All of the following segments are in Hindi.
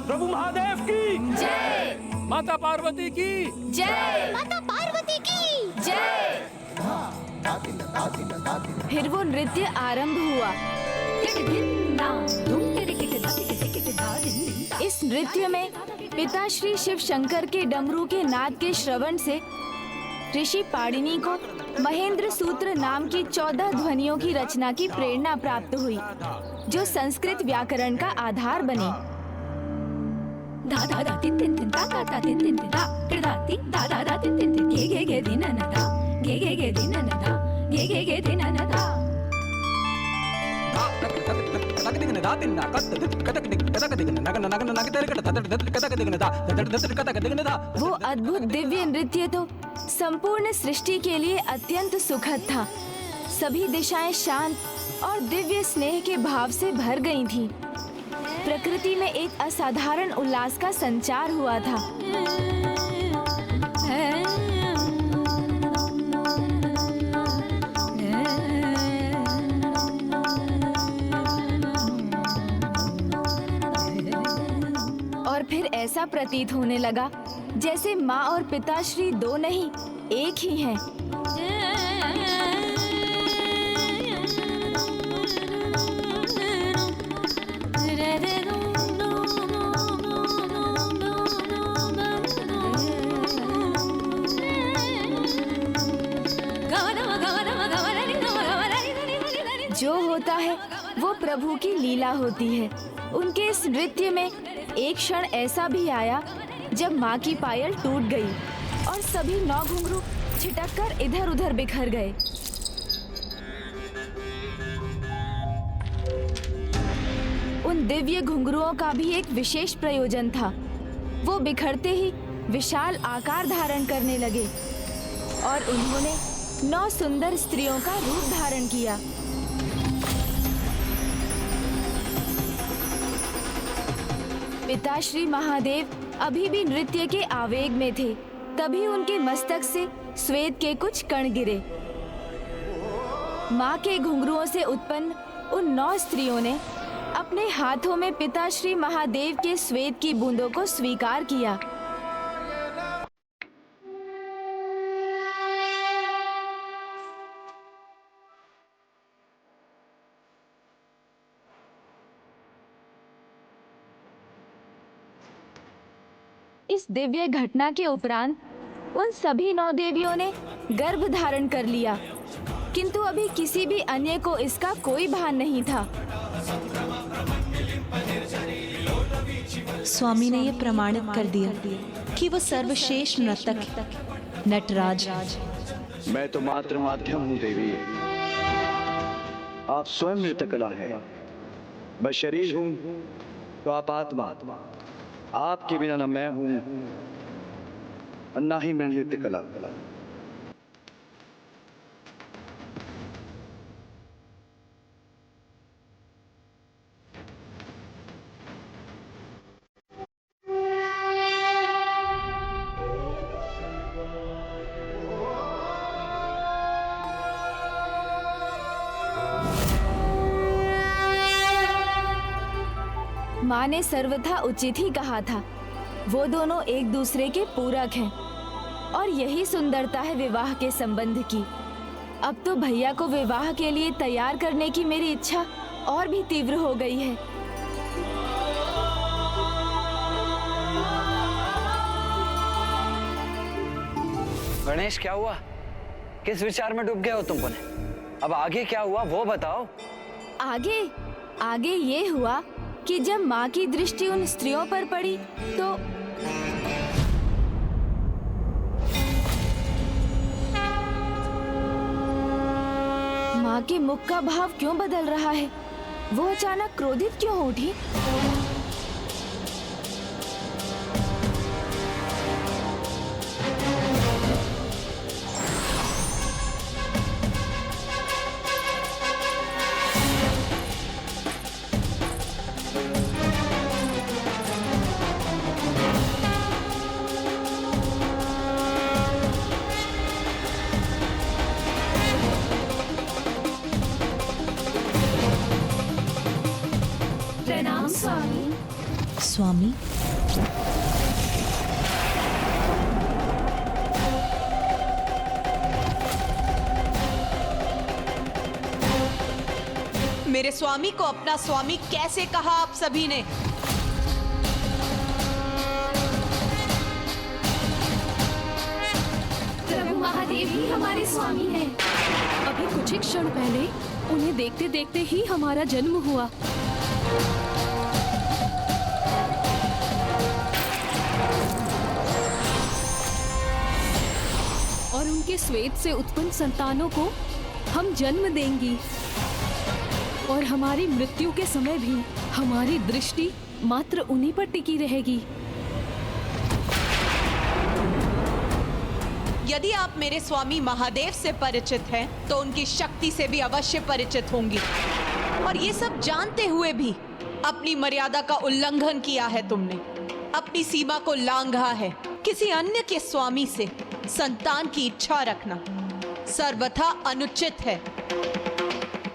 प्रभु महादेव की जय। माता पार्वती की जय। माता पार्वती की जय। फिर वो नृत्य आरंभ हुआ। इस नृत्य में पिता श्री शिव शंकर के डमरू के नाद के श्रवण से ऋषि पाणिनि को महेंद्र सूत्र नाम की 14 ध्वनियों की रचना की प्रेरणा प्राप्त हुई, जो संस्कृत व्याकरण का आधार बने। वो अद्भुत दिव्य नृत्य तो संपूर्ण सृष्टि के लिए अत्यंत सुखद था। सभी दिशाएं शांत और दिव्य स्नेह के भाव से भर गई थीं। प्रकृति में एक असाधारण उल्लास का संचार हुआ था। और फिर ऐसा प्रतीत होने लगा जैसे माँ और पिताश्री दो नहीं, एक ही हैं। जो होता है वो प्रभु की लीला होती है। उनके इस नृत्य में एक क्षण ऐसा भी आया जब माँ की पायल टूट गई और सभी 9 घुंघरू छिटककर इधर उधर बिखर गए। उन दिव्य घुंघरुओं का भी एक विशेष प्रयोजन था। वो बिखरते ही विशाल आकार धारण करने लगे और उन्होंने 9 सुंदर स्त्रियों का रूप धारण किया। पिता श्री महादेव अभी भी नृत्य के आवेग में थे। तभी उनके मस्तक से श्वेत के कुछ कण गिरे। माँ के घुंघरुओं से उत्पन्न उन 9 स्त्रियों ने अपने हाथों में पिता श्री महादेव के श्वेत की बूंदों को स्वीकार किया। इस दिव्य घटना के उपरांत उन सभी 9 देवियों ने गर्भ धारण कर लिया, किंतु अभी किसी भी अन्य को इसका कोई भान नहीं था। स्वामी ने यह प्रमाणित कर दिया कि वो सर्वश्रेष्ठ नर्तक है, नटराज। मैं तो मात्र माध्यम हूँ देवी, आप स्वयं नृत्य कला है। मैं शरीर हूँ तो आप आत्मा। आपके बिना न मैं हूँ और ना ही मैं नृत्य कला। माँ ने सर्वथा उचित ही कहा था। वो दोनों एक दूसरे के पूरक हैं और यही सुंदरता है विवाह के संबंध की। अब तो भैया को विवाह के लिए तैयार करने की मेरी इच्छा और भी तीव्र हो गई है। गणेश, क्या हुआ? किस विचार में डूब गए हो तुम पुनः? अब आगे क्या हुआ वो बताओ। आगे ये हुआ कि जब माँ की दृष्टि उन स्त्रियों पर पड़ी तो माँ के मुख का भाव क्यों बदल रहा है? वो अचानक क्रोधित क्यों हो उठी? प्रणाम स्वामी। स्वामी। मेरे स्वामी को अपना स्वामी कैसे कहा आप सभी ने? प्रभु महादेव ही हमारे स्वामी हैं। अभी कुछ ही क्षण पहले उन्हें देखते देखते ही हमारा जन्म हुआ। और उनके श्वेत से उत्पन्न संतानों को हम जन्म देंगी। और हमारी मृत्यु के समय भी हमारी दृष्टि मात्र उन्हीं पर टिकी रहेगी। यदि आप मेरे स्वामी महादेव से परिचित हैं, तो उनकी शक्ति से भी अवश्य परिचित होंगी। और ये सब जानते हुए भी अपनी मर्यादा का उल्लंघन किया है तुमने, अपनी सीमा को लांघा है। किसी अन्य के स्वामी से संतान की इच्छा रखना सर्वथा अनुचित है।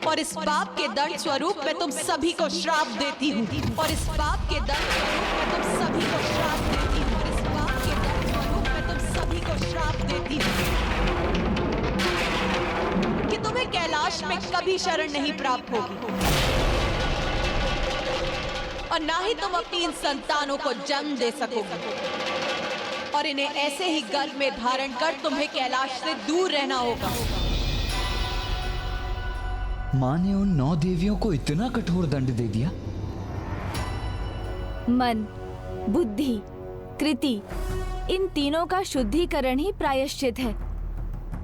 और इस पाप के दंड स्वरूप मैं तुम सभी को श्राप देती हूँ। और इस पाप के दंड स्वरूप मैं तुम सभी को श्राप देती हूँ। और इस पाप के दंड स्वरूप मैं तुम सभी को श्राप देती हूँ कि तुम्हें कैलाश में कभी शरण नहीं प्राप्त होगी, और ना ही तुम अपनी इन संतानों को जन्म दे सकोगे। और इन्हें ऐसे ही गर्भ में धारण कर तुम्हें कैलाश से दूर रहना होगा। माँ ने उन 9 देवियों को इतना कठोर दंड दे दिया। मन, बुद्धि, कृति, इन तीनों का शुद्धिकरण ही प्रायश्चित है।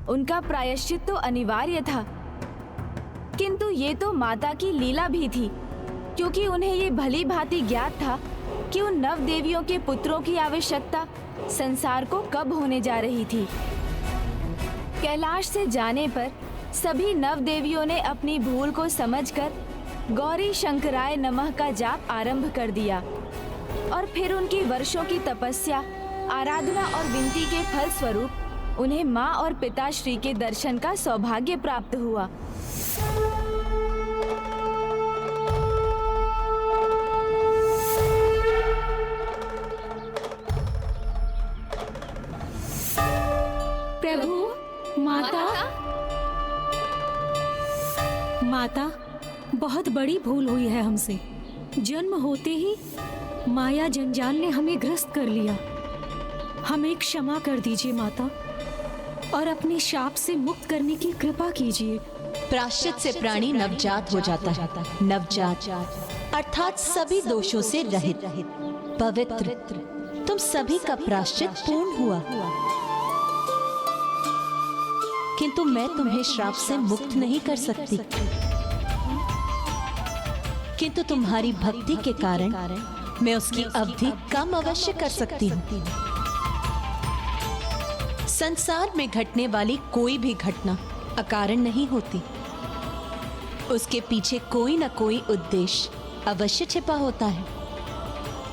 उनका प्रायश्चित तो अनिवार्य था, किंतु ये तो माता की लीला भी थी, क्योंकि उन्हें ये भली भांति ज्ञात था कि उन 9 देवियों के पुत्रों की आवश्यकता संसार को कब होने जा रही थी। कैलाश से जाने पर सभी 9 देवियों ने अपनी भूल को समझकर गौरी शंकराय नमः का जाप आरंभ कर दिया। और फिर उनकी वर्षों की तपस्या, आराधना और विनती के फल स्वरूप उन्हें माँ और पिताश्री के दर्शन का सौभाग्य प्राप्त हुआ। प्रभु, माता, बहुत बड़ी भूल हुई है हमसे। जन्म होते ही माया जंजाल ने हमें ग्रस्त कर लिया। हमें क्षमा कर दीजिए माता, और अपने शाप से मुक्त करने की कृपा कीजिए। प्रायश्चित से प्राणी नवजात हो जाता है। नवजात अर्थात सभी दोषों से रहित, पवित्र। तुम सभी का प्रायश्चित पूर्ण हुआ, किंतु मैं तुम्हें श्राप से मुक्त नहीं कर सकती। किंतु तुम्हारी भक्ति के कारण मैं उसकी अवधि कम अवश्य कर सकती हूँ। संसार में घटने वाली कोई भी घटना अकारण नहीं होती। उसके पीछे कोई न कोई उद्देश्य अवश्य छिपा होता है।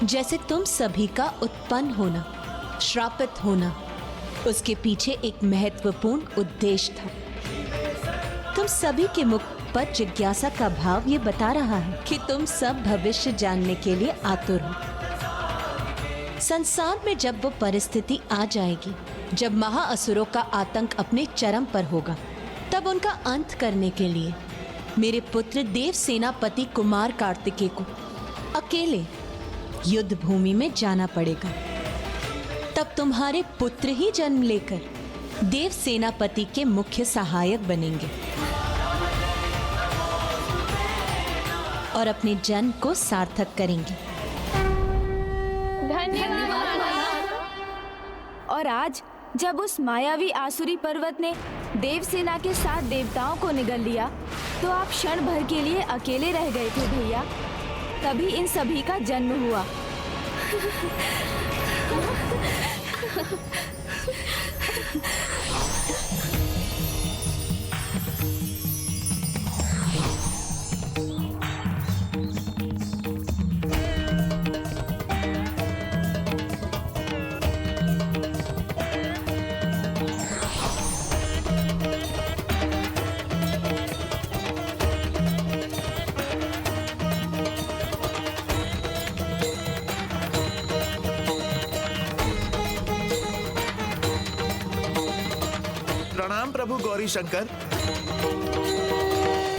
जैसे तुम सभी का उत्पन्न होना, श्रापित होना, उसके पीछे एक महत्वपूर्ण उद्देश्य था। तुम सभी के मुख पर जिज्ञासा का भाव ये बता रहा है कि तुम सब भविष्य जानने के लिए आतुर हो। संसार में जब वो परिस्थिति आ जाएगी जब महाअसुरों का आतंक अपने चरम पर होगा, तब उनका अंत करने के लिए मेरे पुत्र देव सेनापति कुमार कार्तिकेय को अकेले युद्ध भूमि में जाना पड़ेगा। तब तुम्हारे पुत्र ही जन्म लेकर देव सेनापति के मुख्य सहायक बनेंगे और अपने जन्म को सार्थक करेंगे। धन्यवाद। और आज जब उस मायावी आसुरी पर्वत ने देवसेना के 7 देवताओं को निगल लिया, तो आप क्षण भर के लिए अकेले रह गए थे भैया। तभी इन सभी का जन्म हुआ। प्रणाम प्रभु गौरी शंकर।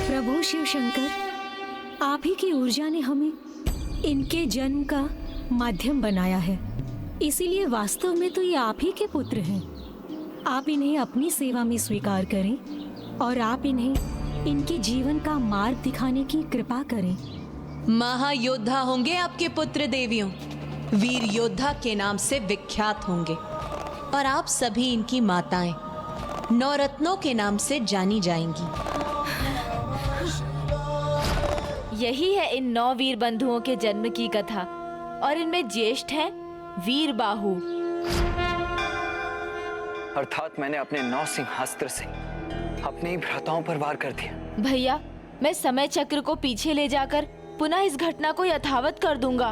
प्रभु शिव शंकर, आप ही की ऊर्जा ने हमें इनके जन्म का माध्यम बनाया है, इसीलिए वास्तव में तो ये आप ही के पुत्र हैं। आप इन्हें अपनी सेवा में स्वीकार करें और आप इन्हें इनके जीवन का मार्ग दिखाने की कृपा करें। महायोद्धा होंगे आपके पुत्र देवियों, वीर योद्धा के नाम से विख्यात होंगे और आप सभी इनकी माताएं नवरत्नों के नाम से जानी जाएंगी। यही है इन 9 वीर बंधुओं के जन्म की कथा और इनमें ज्येष्ठ है वीर बाहु। अर्थात मैंने अपने 9 सिंहास्त्र से अपने ही भ्राताओं पर वार कर दिया। भैया, मैं समय चक्र को पीछे ले जाकर पुनः इस घटना को यथावत कर दूंगा,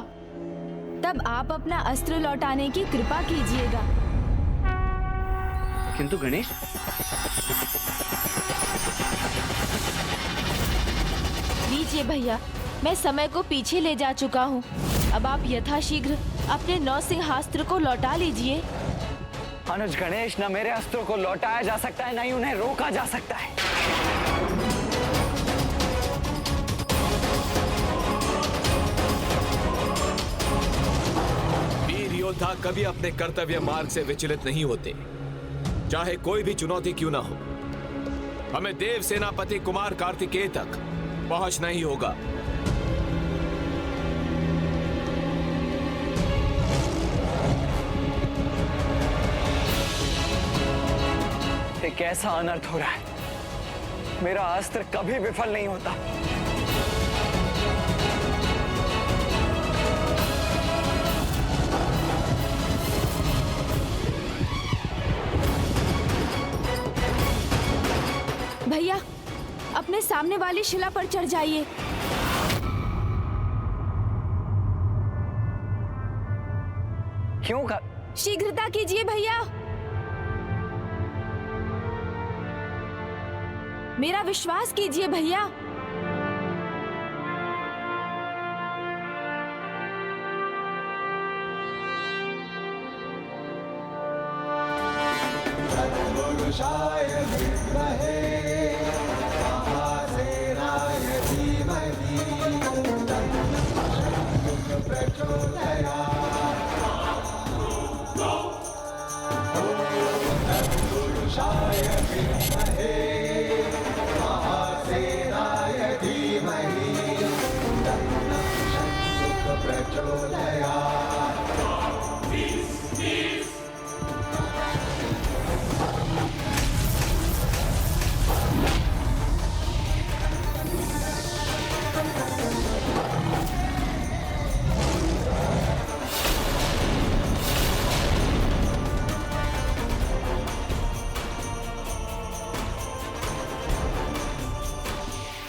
तब आप अपना अस्त्र लौटाने की कृपा कीजिएगा। किंतु गणेश, लीजिए भैया, मैं समय को पीछे ले जा चुका हूँ। अब आप यथाशीघ्र अपने 9 सिंहास्त्र को लौटा लीजिए। अनुज गणेश, न मेरे अस्त्रों को लौटाया जा सकता है, न ही उन्हें रोका जा सकता है। वीर योद्धा कभी अपने कर्तव्य मार्ग से विचलित नहीं होते, चाहे कोई भी चुनौती क्यों ना हो। हमें देव सेनापति कुमार कार्तिकेय तक पहुंचना ही होगा। एक ऐसा अनर्थ हो रहा है, मेरा अस्त्र कभी विफल नहीं होता। भैया, अपने सामने वाली शिला पर चढ़ जाइए। क्यों का? शीघ्रता कीजिए भैया, मेरा विश्वास कीजिए भैया।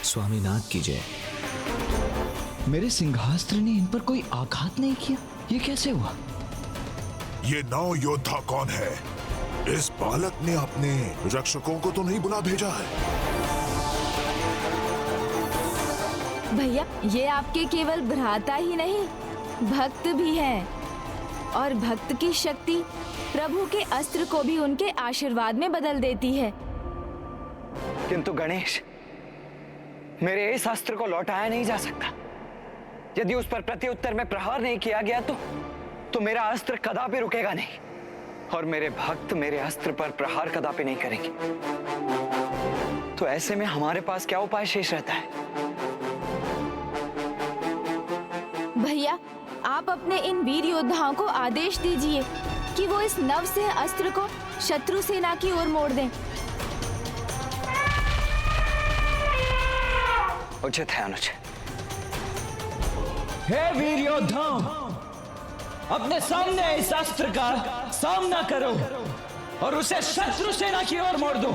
स्वामीनाथ की जय। मेरे सिंहास्त्र ने इन पर कोई आघात नहीं किया, ये कैसे हुआ? ये 9 योद्धा कौन है? इस बालक ने अपने रक्षकों को तो नहीं बुला भेजा है? भैया, ये आपके केवल भ्राता ही नहीं, भक्त भी हैं और भक्त की शक्ति प्रभु के अस्त्र को भी उनके आशीर्वाद में बदल देती है। किंतु गणेश, मेरे इस अस्त्र को लौटाया नहीं जा सकता। यदि उस पर प्रत्युत्तर में प्रहार नहीं किया गया तो मेरा अस्त्र कदापि रुकेगा नहीं और मेरे भक्त मेरे अस्त्र पर प्रहार कदापि नहीं करेंगे। तो ऐसे में हमारे पास क्या उपाय शेष रहता है? भैया, आप अपने इन वीर योद्धाओं को आदेश दीजिए कि वो इस नव से अस्त्र को शत्रु सेना की ओर मोड़ दें। उचित है अनुज। हे वीर योद्धाओं, अपने सामने इस अस्त्र का सामना करो और उसे शत्रु सेना की ओर मोड़ दो।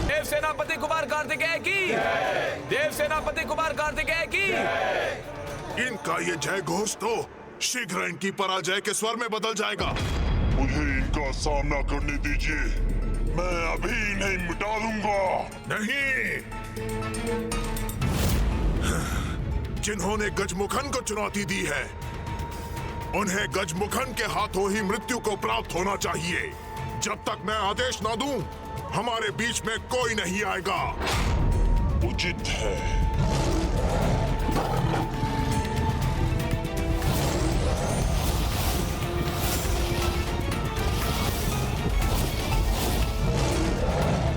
देव सेनापति कुमार कार्तिकेय की, देव सेनापति कुमार कार्तिकेय की। इनका ये जय घोष तो शीघ्र इनकी पराजय के स्वर में बदल जाएगा। मुझे इनका सामना करने दीजिए। मैं अभी नहीं मिटा दूंगा। नहीं, जिन्होंने गजमुखन को चुनौती दी है उन्हें गजमुखन के हाथों ही मृत्यु को प्राप्त होना चाहिए। जब तक मैं आदेश ना दूं, हमारे बीच में कोई नहीं आएगा। उचित है।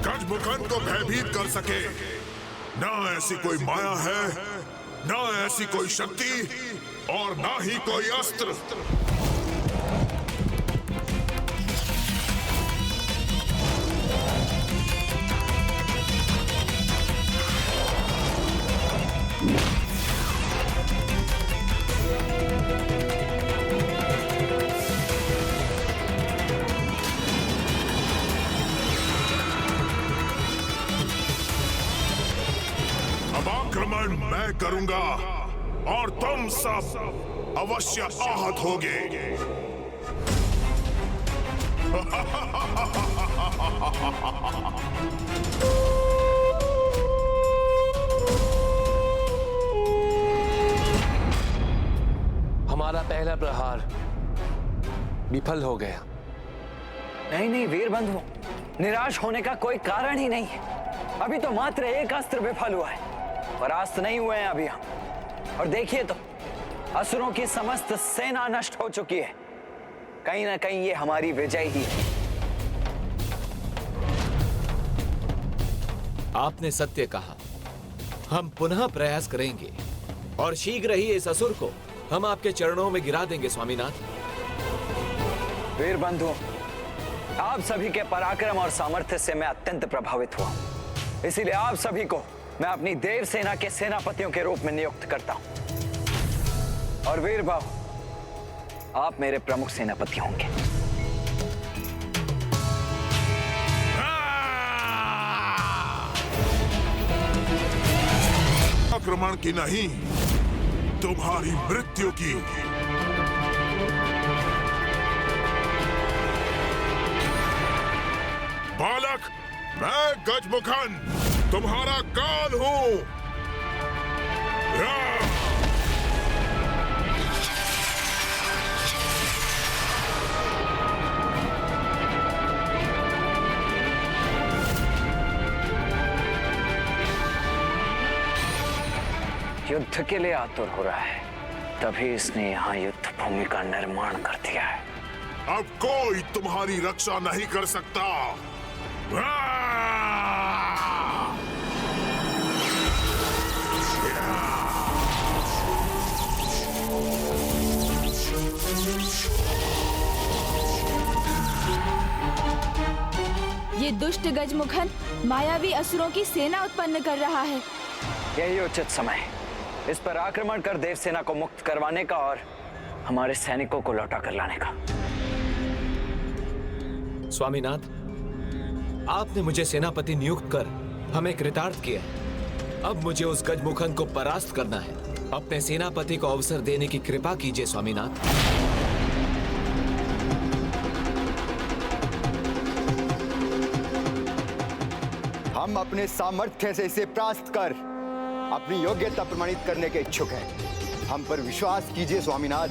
गजमुखन को भयभीत कर सके ना ऐसी कोई माया है, ना ऐसी कोई शक्ति और ना ही कोई अस्त्र। अब आक्रमण मैं करूंगा और तुम सब अवश्य आहत होगे। हमारा पहला प्रहार विफल हो गया। नहीं नहीं वीर बंधुओं, निराश होने का कोई कारण ही नहीं है। अभी तो मात्र एक अस्त्र विफल हुआ है, परास्त नहीं हुए हैं अभी हम। और देखिए तो असुरों की समस्त सेना नष्ट हो चुकी है। कहीं ना कहीं ये हमारी विजय ही है। आपने सत्य कहा। हम पुनः प्रयास करेंगे और शीघ्र ही इस असुर को हम आपके चरणों में गिरा देंगे स्वामीनाथ। वीर बंधुओं, आप सभी के पराक्रम और सामर्थ्य से मैं अत्यंत प्रभावित हुआ। इसीलिए आप सभी को मैं अपनी देव सेना के सेनापतियों के रूप में नियुक्त करता हूं। और वीर बाबू, आप मेरे प्रमुख सेनापति होंगे। आक्रमण की नहीं, तुम्हारी मृत्यु की। बालक, मैं गजमुखन तुम्हारा काल हूं। युद्ध के लिए आतुर हो रहा है, तभी इसने यहाँ युद्ध भूमि का निर्माण कर दिया है। अब कोई तुम्हारी रक्षा नहीं कर सकता। ये दुष्ट गजमुखन मायावी असुरों की सेना उत्पन्न कर रहा है। यही उचित समय है इस पर आक्रमण कर देवसेना को मुक्त करवाने का और हमारे सैनिकों को लौटा कर लाने का। स्वामीनाथ, आपने मुझे सेनापति नियुक्त कर हमें कृतार्थ किया। अब मुझे उस गजमुखन को परास्त करना है। अपने सेनापति को अवसर देने की कृपा कीजिए स्वामीनाथ। हम अपने सामर्थ्य से इसे परास्त कर अपनी योग्यता प्रमाणित करने के इच्छुक हैं। हम पर विश्वास कीजिए स्वामीनाथ।